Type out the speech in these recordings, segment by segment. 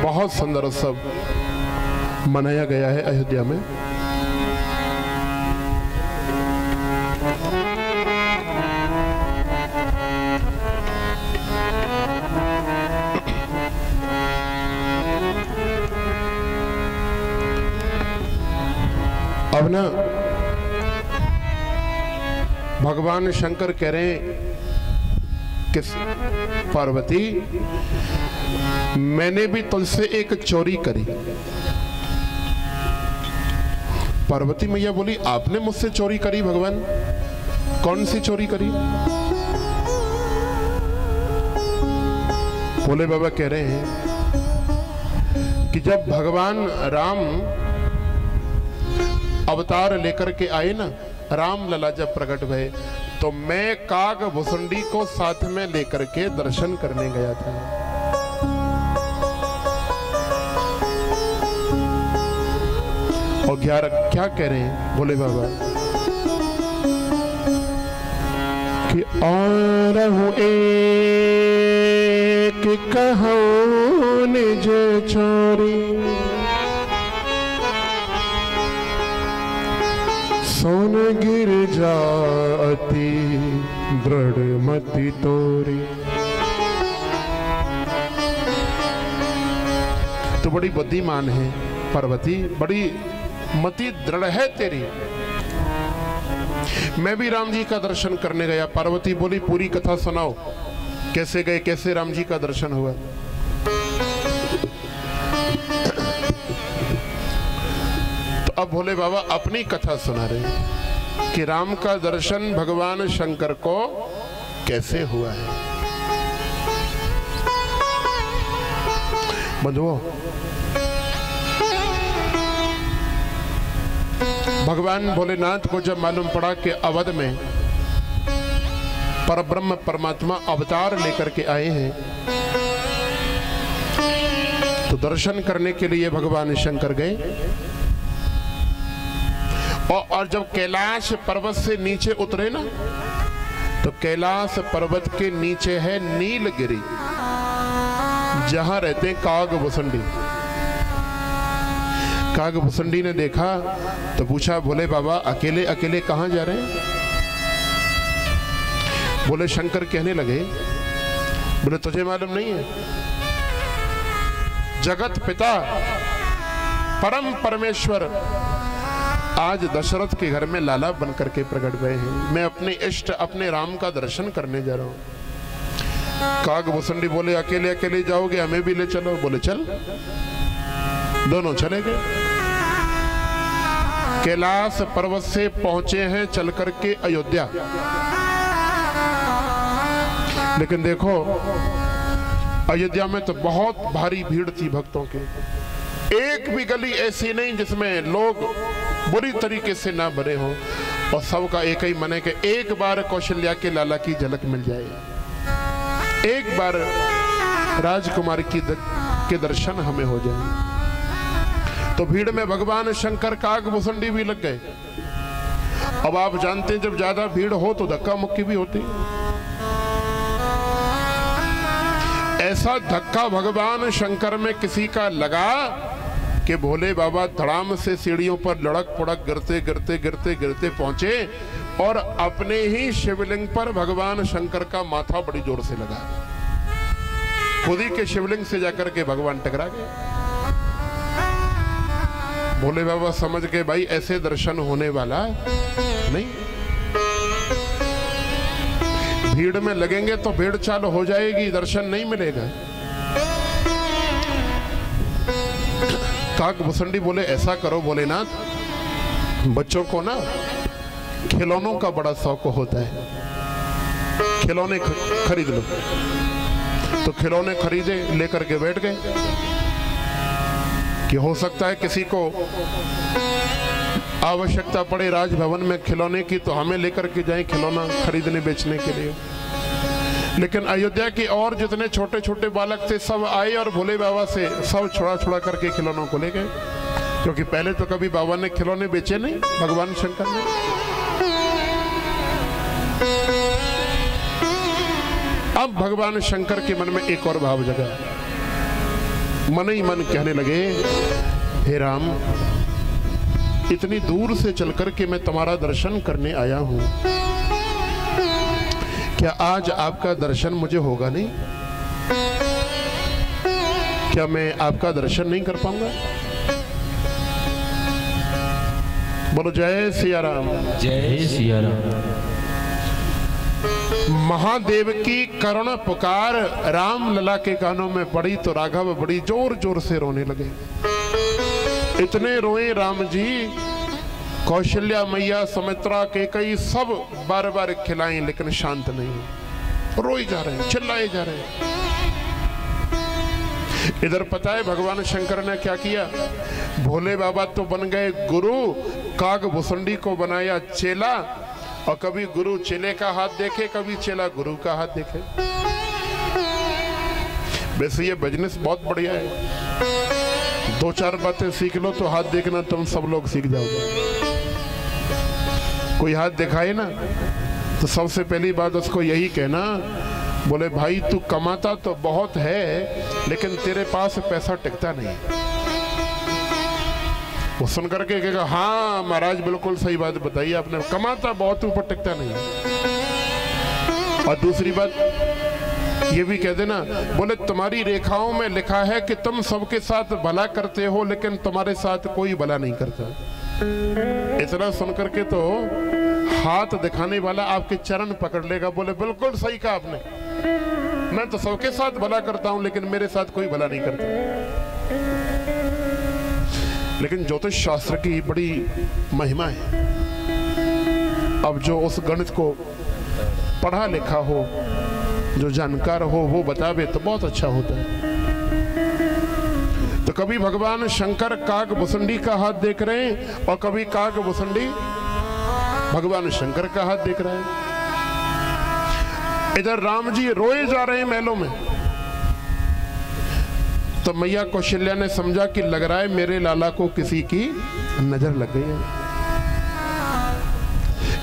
बहुत सुंदर उत्सव मनाया गया है अयोध्या में। अब ना भगवान शंकर कह रहे हैं कि पार्वती, मैंने भी तुझसे एक चोरी करी। पार्वती मैया बोली, आपने मुझसे चोरी करी भगवान? कौन सी चोरी करी? भोले बाबा कह रहे हैं कि जब भगवान राम अवतार लेकर के आए ना, राम लला जब प्रकट भये, तो मैं काग भुसुंडी को साथ में लेकर के दर्शन करने गया था। और क्या कह रहे हैं भोले बाबा कि और हूँ एक कहूँ निज चोरी, सोन गिर जाती दृढ़ मति तोरी। तो बड़ी बुद्धिमान है पार्वती, बड़ी मति दृढ़ है तेरी। मैं भी राम जी का दर्शन करने गया। पार्वती बोली, पूरी कथा सुनाओ, कैसे गए, कैसे राम जी का दर्शन हुआ। अब भोले बाबा अपनी कथा सुना रहे हैं कि राम का दर्शन भगवान शंकर को कैसे हुआ है। बंधुओं, भगवान भोलेनाथ को जब मालूम पड़ा कि अवध में परब्रह्म परमात्मा अवतार लेकर के आए हैं, तो दर्शन करने के लिए भगवान शंकर गए। और जब कैलाश पर्वत से नीचे उतरे ना, तो कैलाश पर्वत के नीचे है नीलगिरी, जहां रहते काग भुसुंडी। काग भुसुंडी ने देखा तो पूछा, भोले बाबा अकेले अकेले कहां जा रहे हैं? बोले शंकर कहने लगे, बोले तुझे मालूम नहीं है, जगत पिता परम परमेश्वर आज दशरथ के घर में लाला बनकर के प्रकट गए हैं। मैं अपने इष्ट अपने राम का दर्शन करने जा रहा हूं। काग भुसुंडी बोले, अकेले अकेले जाओगे, हमें भी ले चलो। बोले चल। दोनों चले गए। कैलाश पर्वत से पहुंचे हैं चल करके अयोध्या। लेकिन देखो, अयोध्या में तो बहुत भारी भीड़ थी भक्तों की। एक भी गली ऐसी नहीं जिसमें लोग बुरी तरीके से ना भरे हो, और सबका एक ही मन है कि एक बार कौशल्या के लाला की झलक मिल जाए, एक बार राजकुमार के दर्शन हमें हो जाए। तो भीड़ में भगवान शंकर काग भुसुंडी भी लग गए। अब आप जानते हैं, जब ज्यादा भीड़ हो तो धक्का मुक्की भी होती। ऐसा धक्का भगवान शंकर में किसी का लगा कि भोले बाबा धड़ाम से सीढ़ियों पर लड़क पड़क गिरते गिरते गिरते गिरते पहुंचे, और अपने ही शिवलिंग पर भगवान शंकर का माथा बड़ी जोर से लगा। खुद ही के शिवलिंग से जाकर के भगवान टकरा गए। भोले बाबा समझ गए, भाई ऐसे दर्शन होने वाला नहीं। भीड़ में लगेंगे तो भीड़ चाल हो जाएगी, दर्शन नहीं मिलेगा। काग भुसुंडी बोले, ऐसा करो भोलेनाथ, बच्चों को ना खिलौनों का बड़ा शौक होता है, खिलौने खरीद लो। तो खिलौने खरीदे, लेकर के बैठ गए कि हो सकता है किसी को आवश्यकता पड़े राजभवन में खिलौने की, तो हमें लेकर के जाएं खिलौना खरीदने बेचने के लिए। लेकिन अयोध्या के और जितने छोटे छोटे बालक थे सब आए और भोले बाबा से सब छुड़ा छुड़ा करके खिलौनों को ले गए, क्योंकि पहले तो कभी बाबा ने खिलौने बेचे नहीं, भगवान शंकर ने। अब भगवान शंकर के मन में एक और भाव जगा मन ही मन कहने लगे, हे राम, इतनी दूर से चल कर के मैं तुम्हारा दर्शन करने आया हूं, क्या आज आपका दर्शन मुझे होगा नहीं? क्या मैं आपका दर्शन नहीं कर पाऊंगा? बोलो जय सिया राम। जय सिया राम। महादेव की करुण पुकार राम लला के कानों में पड़ी तो राघव बड़ी जोर जोर से रोने लगे। इतने रोए राम जी, कौशल्या मैया, सुमित्रा, कैकेयी सब बार बार खिलाएं लेकिन शांत नहीं, रोई जा रहे हैं, चिल्लाए जा रहे हैं। इधर पता है भगवान शंकर ने क्या किया? भोले बाबा तो बन गए गुरु, कागभुसुंडी को बनाया चेला, और कभी गुरु चेले का हाथ देखे, कभी चेला गुरु का हाथ देखे। वैसे ये बिजनेस बहुत बढ़िया है, 2-4 बातें सीख लो तो हाथ देखना तुम सब लोग सीख जाओगे। कोई हाथ दिखाए ना तो सबसे पहली बात उसको यही कहना, बोले भाई तू कमाता तो बहुत है लेकिन तेरे पास पैसा टिकता नहीं। वो सुन करके कहेगा, हाँ महाराज बिल्कुल सही बात बताई आपने, कमाता बहुत ऊपर टिकता नहीं। और दूसरी बात ये भी कह देना, बोले तुम्हारी रेखाओं में लिखा है कि तुम सबके साथ भला करते हो लेकिन तुम्हारे साथ कोई भला नहीं करता। इतना सुन करके तो हाथ दिखाने वाला आपके चरण पकड़ लेगा, बोले बिल्कुल सही कहा आपने, मैं तो सबके साथ भला करता हूं लेकिन मेरे साथ कोई भला नहीं करता। लेकिन ज्योतिष शास्त्र की बड़ी महिमा है। अब जो उस गणित को पढ़ा लिखा हो, जो जानकार हो, वो बतावे तो बहुत अच्छा होता है। तो कभी भगवान शंकर कागभुसुंडी का हाथ देख रहे हैं और कभी कागभुसुंडी भगवान शंकर का हाथ देख रहे हैं। इधर राम जी रोए जा रहे हैं महलों में। तो मैया कौशल्या ने समझा कि लग रहा है मेरे लाला को किसी की नजर लग गई है,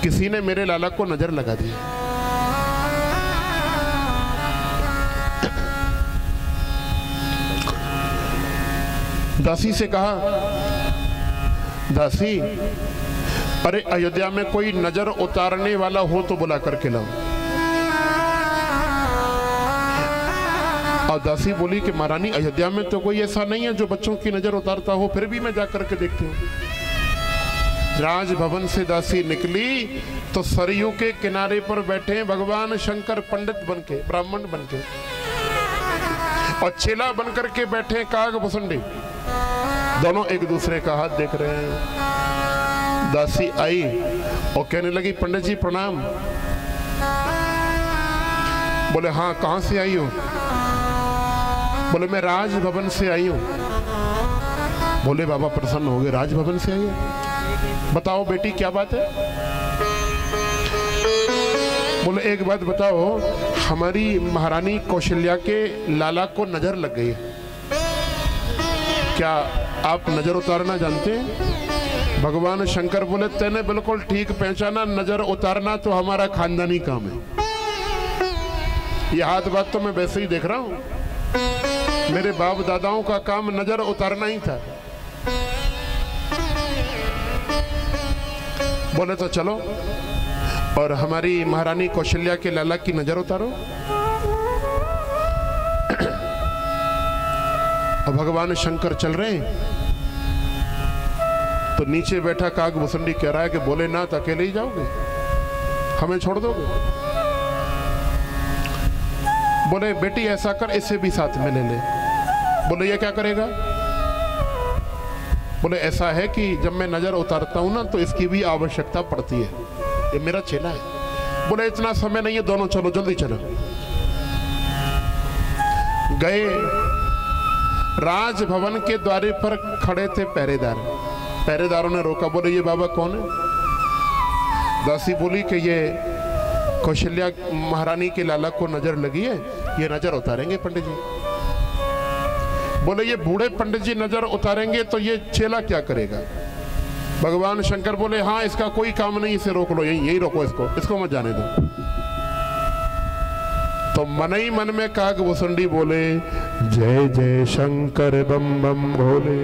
किसी ने मेरे लाला को नजर लगा दी। दासी से कहा, दासी अरे अयोध्या में कोई नजर उतारने वाला हो तो बुला करके लाओ। और दासी बोली कि महारानी अयोध्या में तो कोई ऐसा नहीं है जो बच्चों की नजर उतारता हो, फिर भी मैं जाकर के देखती हूँ। राजभवन से दासी निकली तो सरयू के किनारे पर बैठे भगवान शंकर पंडित बनके, ब्राह्मण बनके, और चेला बनकर के बैठे कागभुसुंडी, दोनों एक दूसरे का हाथ देख रहे हैं। दासी आई और कहने लगी, पंडित जी प्रणाम। बोले हाँ कहां से आई हो? बोले मैं राजभवन से आई हूं। बोले बाबा प्रसन्न हो गए, राजभवन से आई हो, बताओ बेटी क्या बात है? बोले एक बात बताओ, हमारी महारानी कौशल्या के लाला को नजर लग गई है, क्या आप नजर उतारना जानते हैं? भगवान शंकर बोले तेने बिल्कुल ठीक पहचाना, नजर उतारना तो हमारा खानदानी काम है। ये हाथ बात तो मैं वैसे ही देख रहा हूं, मेरे बाप दादाओं का काम नजर उतारना ही था। बोले तो चलो और हमारी महारानी कौशल्या के लाला की नजर उतारो। और भगवान शंकर चल रहे हैं तो नीचे बैठा कागभुसुंडी कह रहा है कि भोलेनाथ अकेले ही जाओगे, हमें छोड़ दोगे? बोले बेटी ऐसा कर, इसे भी साथ में ले ले। बोले ये क्या करेगा? बोले ऐसा है कि जब मैं नजर उतारता हूं ना तो इसकी भी आवश्यकता पड़ती है, ये मेरा चेला है। बोले इतना समय नहीं है, दोनों चलो, जल्दी चलो। गए, राजभवन के द्वारे पर खड़े थे पहरेदार, पहरेदारों ने रोका। बोले ये बाबा कौन है? दासी बोली कि ये कौशल्या महारानी के लाला को नजर लगी है, ये नजर उतारेंगे पंडित जी। बोले ये बूढ़े पंडित जी नजर उतारेंगे तो ये चेला क्या करेगा? भगवान शंकर बोले हाँ इसका कोई काम नहीं, इसे रोक लो, यही रोको, इसको मत जाने दो। तो मन ही मन में कागभुसुंडी बोले जय जय शंकर बम बम भोले।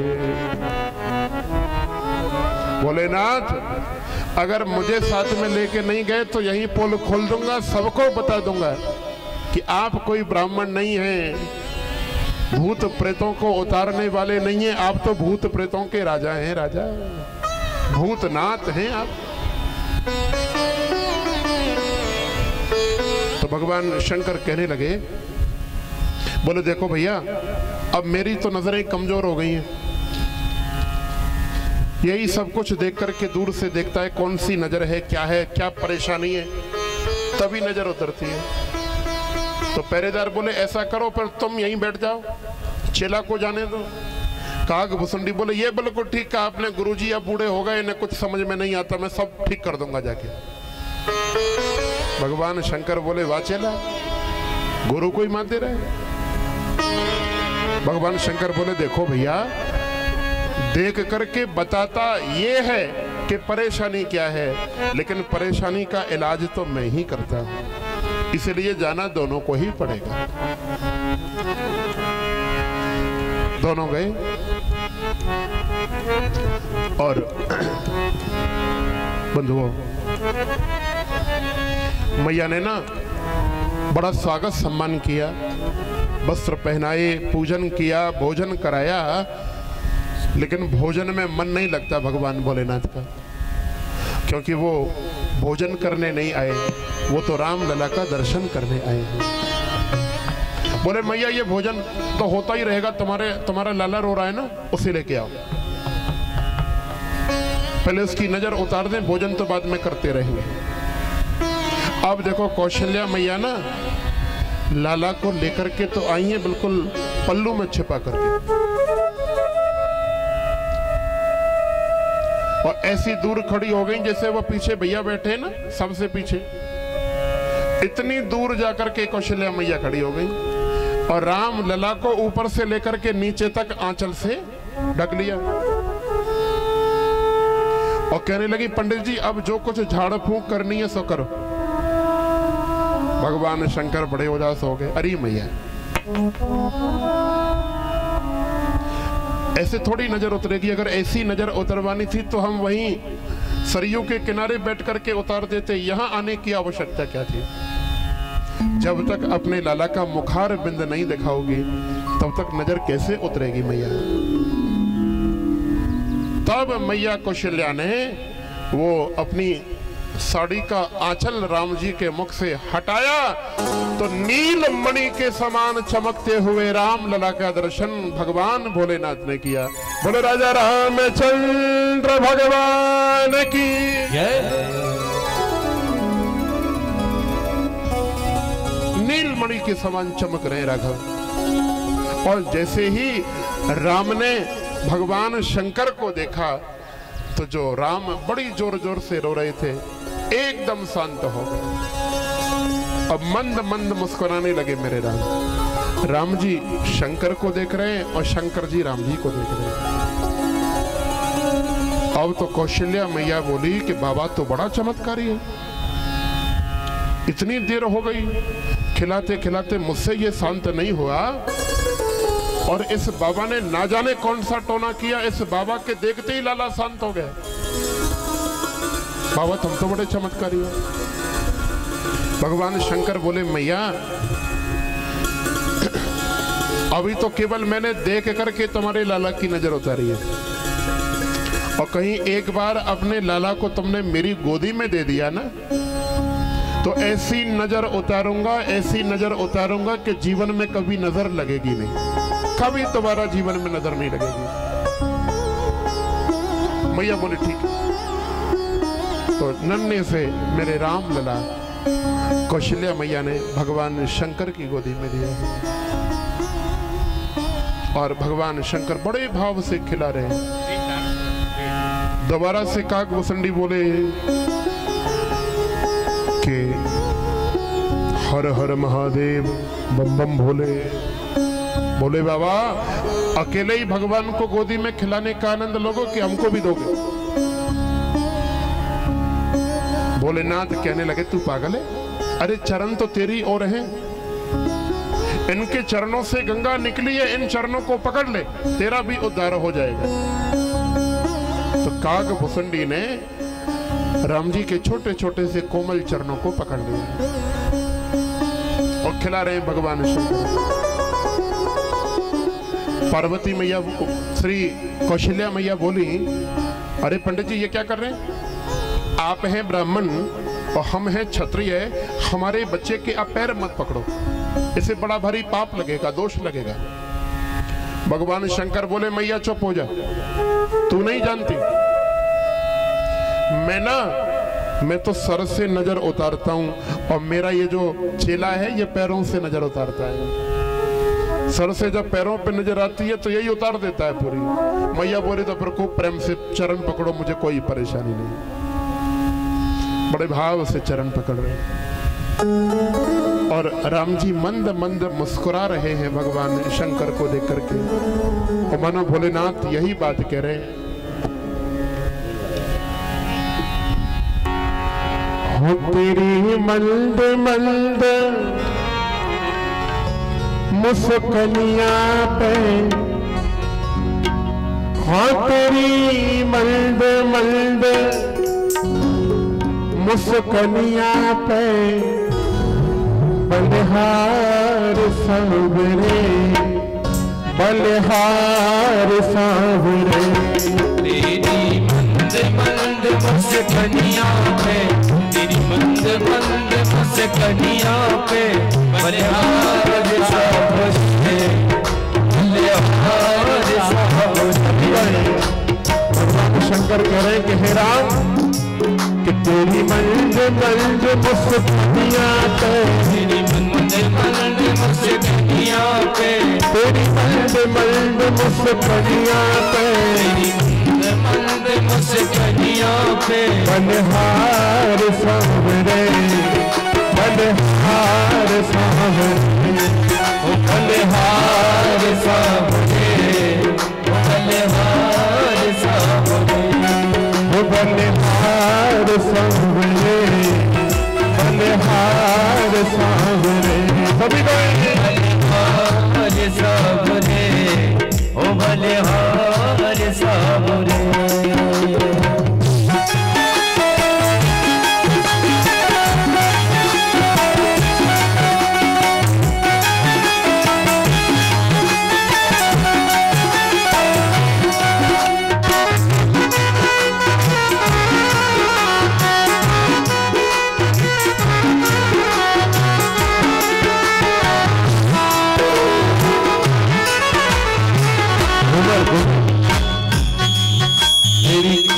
भोलेनाथ, अगर मुझे साथ में लेके नहीं गए तो यही पोल खोल दूंगा, सबको बता दूंगा कि आप कोई ब्राह्मण नहीं हैं, भूत प्रेतों को उतारने वाले नहीं हैं, आप तो भूत प्रेतों के राजा हैं, राजा भूतनाथ हैं आप। तो भगवान शंकर कहने लगे, बोले देखो भैया, अब मेरी तो नजरें कमजोर हो गई हैं, यही सब कुछ देख करके दूर से देखता है कौन सी नजर है, क्या परेशानी है, तभी नजर उतरती है। तो पहरेदार बोले ऐसा करो, पर तुम यहीं बैठ जाओ, चेला को जाने दो। काग भुसंडी बोले ये बिल्कुल ठीक कहा आपने गुरुजी, अब बूढ़े हो गए, इन्हें कुछ समझ में नहीं आता, मैं सब ठीक कर दूंगा जाके। भगवान शंकर बोले वाह चेला, गुरु को ही मानते रहे। भगवान शंकर बोले देखो भैया, देख करके बताता ये है कि परेशानी क्या है, लेकिन परेशानी का इलाज तो मैं ही करता हूं, इसलिए जाना दोनों को ही पड़ेगा। दोनों गए और बंधुओं, मैया ने ना बड़ा स्वागत सम्मान किया, वस्त्र पहनाए, पूजन किया, भोजन कराया, लेकिन भोजन में मन नहीं लगता भगवान भोलेनाथ का, क्योंकि वो भोजन करने नहीं आए, वो तो राम लला का दर्शन करने आए हैं। बोले मैया ये भोजन तो होता ही रहेगा, तुम्हारा लाला रो रहा है ना, उसे लेके आओ, पहले उसकी नजर उतार दें, भोजन तो बाद में करते रहेंगे। अब देखो कौशल्या मैया ना लाला को लेकर के तो आई है, बिल्कुल पल्लू में छिपा करके, और ऐसी दूर खड़ी हो गई जैसे वो पीछे भैया बैठे हैं ना, सबसे पीछे, इतनी दूर जाकर के कौशल्या मैया खड़ी हो गई, और राम लला को ऊपर से लेकर के नीचे तक आंचल से ढक लिया, और कहने लगी पंडित जी अब जो कुछ झाड़ फूंक करनी है सो करो। भगवान शंकर बड़े उदास हो गए, अरे मैया ऐसे थोड़ी नजर उतरेगी, अगर ऐसी नजर उतरवानी थी तो हम वहीं सरयू के किनारे बैठ करके उतार देते, यहां आने की आवश्यकता क्या थी। जब तक अपने लाला का मुखार बिंद नहीं दिखाओगी तब तक नजर कैसे उतरेगी मैया। तब मैया कौशल्या ने वो अपनी साड़ी का आंचल राम जी के मुख से हटाया तो नील मणि के समान चमकते हुए राम लला का दर्शन भगवान भोलेनाथ ने किया। बोले राजा रामचंद्र भगवान की नील मणि के समान चमक रहे राघव। और जैसे ही राम ने भगवान शंकर को देखा तो जो राम बड़ी जोर जोर से रो रहे थे एकदम शांत हो गए। अब मंद मंद मुस्कुराने लगे मेरे राम। राम जी शंकर को देख रहे हैं और शंकर जी राम जी को देख रहे हैं। अब तो कौशल्या मैया बोली कि बाबा तो बड़ा चमत्कारी है, इतनी देर हो गई खिलाते खिलाते मुझसे ये शांत नहीं हुआ, और इस बाबा ने ना जाने कौन सा टोना किया, इस बाबा के देखते ही लाला शांत हो गए। बाबा तुम तो बड़े चमत्कारी हो। भगवान शंकर बोले मैया अभी तो केवल मैंने देख करके तुम्हारे लाला की नजर उतारी है, और कहीं एक बार अपने लाला को तुमने मेरी गोदी में दे दिया ना तो ऐसी नजर उतारूंगा, ऐसी नजर उतारूंगा कि जीवन में कभी नजर लगेगी नहीं, कभी तुम्हारा जीवन में नजर नहीं लगेगी। मैया बोले ठीक है। तो नन्हे से मेरे राम लला कौशल्या मैया ने भगवान शंकर की गोदी में दिया, और भगवान शंकर बड़े भाव से खिला रहे हैं। दोबारा से काक वसंडी बोले कि हर हर महादेव बम बम भोले। बोले बाबा अकेले ही भगवान को गोदी में खिलाने का आनंद लोगो कि हमको भी दोगे। भोलेनाथ कहने लगे तू पागल है, अरे चरण तो तेरी और हैं, इनके चरणों से गंगा निकली है, इन चरणों को पकड़ ले, तेरा भी उद्धार हो जाएगा। तो काग भुसंडी ने राम जी के छोटे छोटे से कोमल चरणों को पकड़ लिया और खिला रहे हैं भगवान शंकर। पार्वती मैया, श्री कौशल्या मैया बोली, अरे पंडित जी ये क्या कर रहे हैं? आप हैं ब्राह्मण और हम हैं क्षत्रिय, हमारे बच्चे के आप पैर मत पकड़ो, इसे बड़ा भारी पाप लगेगा, दोष लगेगा। भगवान शंकर बोले, मैया चुप हो जा, तू नहीं जानती, मैं तो सर से नजर उतारता हूं और मेरा ये जो चेला है ये पैरों से नजर उतारता है। सर से जब पैरों पे नजर आती है तो यही उतार देता है पूरी। मैया बोली, तो फिर खूब प्रेम से चरण पकड़ो, मुझे कोई परेशानी नहीं। बड़े भाव से चरण पकड़ रहे हैं और राम जी मंद मंद मुस्कुरा रहे हैं भगवान शंकर को देख करके। और मानो भोलेनाथ यही बात कह रहे हैं, हो तेरी मंद मंद मुस्कनिया पे, हो तेरी मंद मंद मुस्कनिया पे, बलिहार सांवरे, बलिहार सांवरे। तेरी मंद मंद मुस्कनिया पे, तेरी मंद मंद मुस्कनिया पे, बलिहार सांवरे, बलिहार सांवरे। भगवान शंकर कह रहे हैं कि हे राम, कि तेरी मंद मंद मुस्कनिया पे, तेरी मंद मंद मुस्कनिया पे, तेरी मंद मंद मुस्कनिया पे, तेरी मंद मुस्कनिया पे, बलिहार सांवरे, बलिहार सांवरे, ओ बलिहार सांवरे, ओ बलिहार सांवरे, ओ बलिहार सांवरे, बलिहार सांवरे। सभी बलिहार सांवरे, ओ बलिहार सांवरे।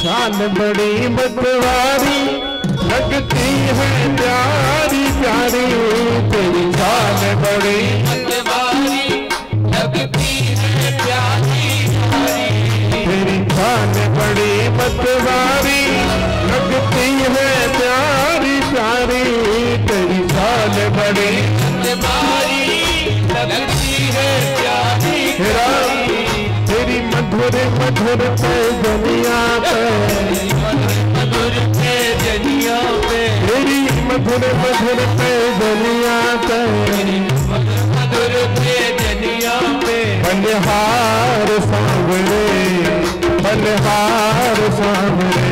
चाल बड़ी मतवारी लगती है प्यारी प्यारी, तेरी चाल बड़ी मतवारी लगती है प्यारी प्यारी, तेरी चाल बड़ी मतवारी लगती है प्यारी प्यारी, तेरी चाल बड़ी मतवारी लगती है प्यारी प्यारी। तेरी मधुर मधुर पैजनिया पे, मधुर पैजनिया पे, तेरी मधुर मधुर पैजनिया पे, मधुर पैजनिया पे, बलिहार सांवरे, बलिहार सांवरे,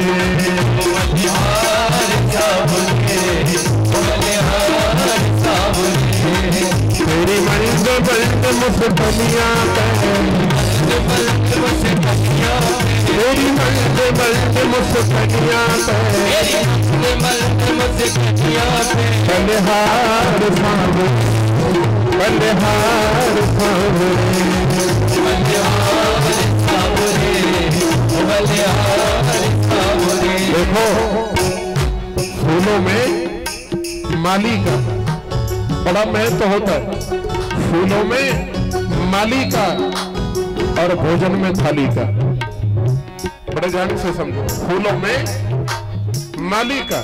बलिहार सांवरे, बलिहार सांवरे। तेरी मंद मंद मुस्कनिया पे, मंद मुस्कनिया पे, तेरी मंद मंद मुस्कनिया पे, मंद मुस्कनिया पे, बलिहार सांवरे, बलिहार सांवरे, बलिहार सांवरे, बलिहार सांवरे। देखो फूलों में माली का बड़ा महत्व होता है, फूलों में माली का और भोजन में थाली का। बड़े ध्यान से समझो, फूलों में माली का,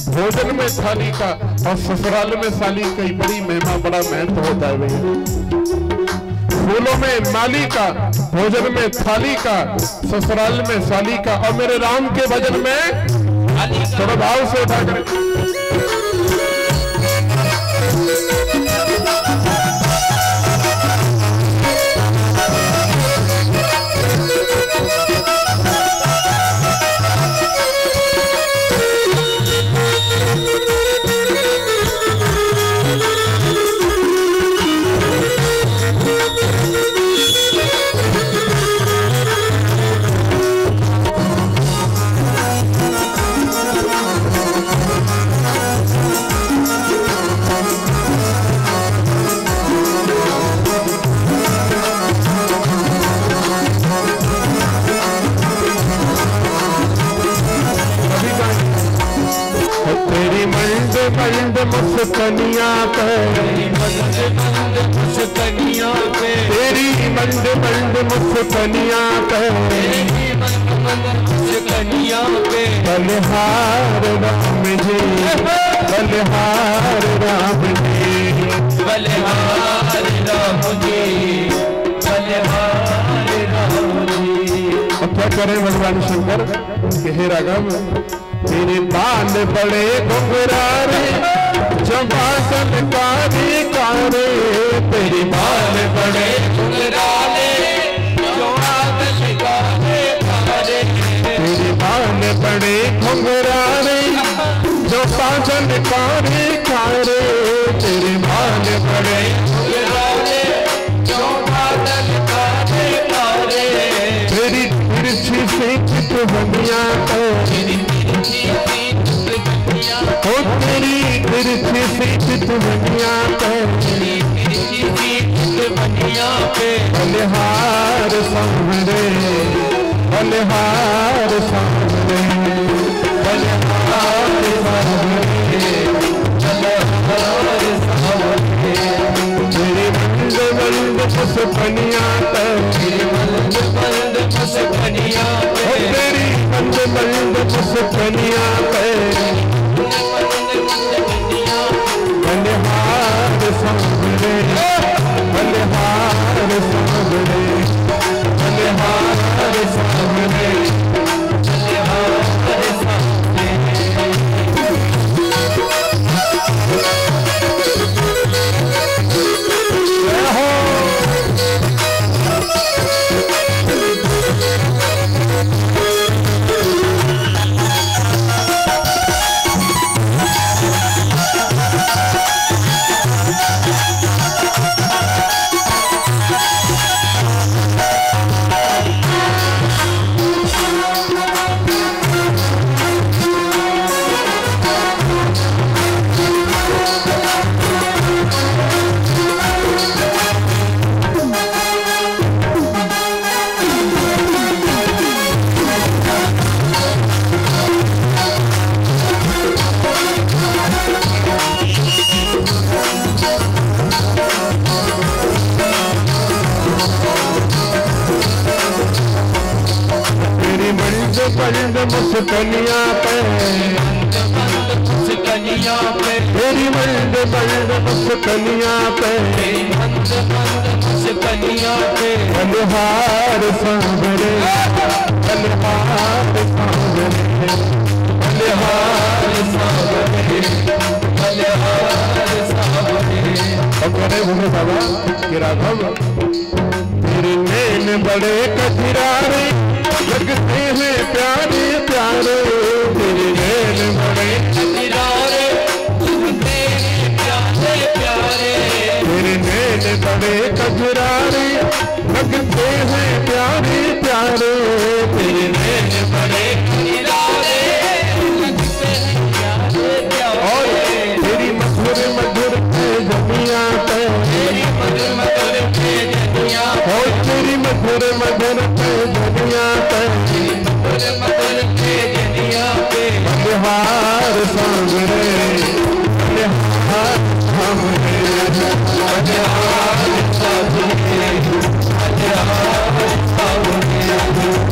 भोजन में थाली का और ससुराल में साली की बड़ी महिमा, बड़ा महत्व होता है भैया। फूलों में माली का, भोजन में थाली का, ससुराल में साली का, और मेरे राम के भजन में थोड़ा भाव से उठा कर मंद मुस्कनिया पे, मंद मुस्कनिया पे, तेरी मंद मंद मुस्कनिया पे, मंद मुस्कनिया पे, बलिहार राम जी, बलिहार राम जी, बलिहार राम जी, बलिहार राम जी। अब क्या करें भगवान शंकर के हे राघव, तेरे बाल बड़े घुंघरारे, जबासन कारी कारे, तेरे बाल बड़े घुंघराले, जबासन कारी कारे, तेरे बाल बड़े घुंघरारे, जबासन कारी कारे, तेरे बाल बड़े घुंघराले, जबासन कारी कारे, तेरी तिरछी सी चितवनिया पे, ओ तेरी तिरछी सी चितवनिया पे, बलिहार सामने, बलिहार सामने, बलिहार सामने, बलिहार सामने, तेरी मंद मंद मुस्कनिया पे, मंद मुस्कनिया पे, ओ तेरी मंद मंद मुस्कनिया पे, बलिहार सामने, बलिहार सामने, बलिहार सामने, बलिहार सामने। जय हो। मंद मुस्कनिया पे, मुस्कनिया पे, तेरी मंद मंद मुस्कनिया पे, मुस्कनिया पे, बलिहार सामने, बलिहार सामने, बलिहार सामने, बलिहार सामने। अब कहते बोले बाबा कि राघव, तेरे नैन बड़े कठिरारे, लगते हैं प्यारे प्यारे, तेरे नैन बड़े कठिरारे, लगते हैं प्यारे प्यारे, तेरे नैन बड़े कठिरारे, लगते हैं प्यारे प्यारे, तेरे नैन बड़े कठिरारे, लगते हैं प्यारे प्यारे, और तेरी मधुर मधुर जमिया पे, तेरी मधुर मधुर जनिया, और तेरी मधुर मधुर जमिया पे, मधुर मधुर जनिया पे, बलिहार सामने, बलिहार सामने, बलिहार सामने, बलिहार सामने,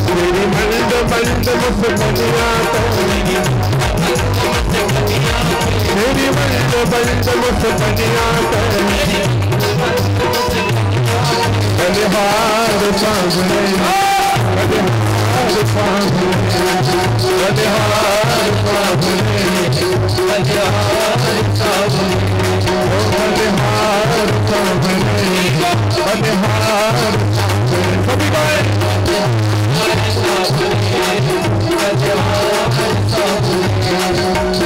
तेरी मंद मंद मुस्कनिया पे, तेरी मंद मंद मुस्कनिया पे, बलिहार सामने, बलिहार सामने, बलिहार सामने, बलिहार सामने, बलिहार सामने, बलिहार सामने, सभी गाए।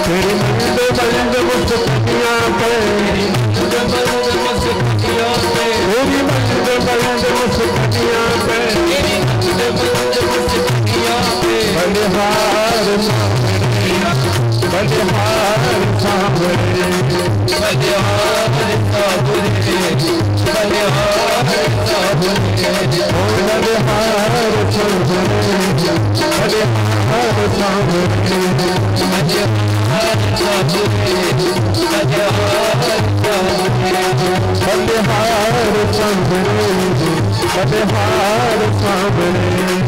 तेरी मंद मंद मुस्कनिया पे, मंद मुस्कनिया पे, तेरी मंद मंद मुस्कनिया पे, मंद मुस्कनिया पे, बलिहार सामने, बलिहार सामने, बलिहार सामने, बलिहार सामने, बलिहार सामने, बलिहार सामने, बलिहार सामने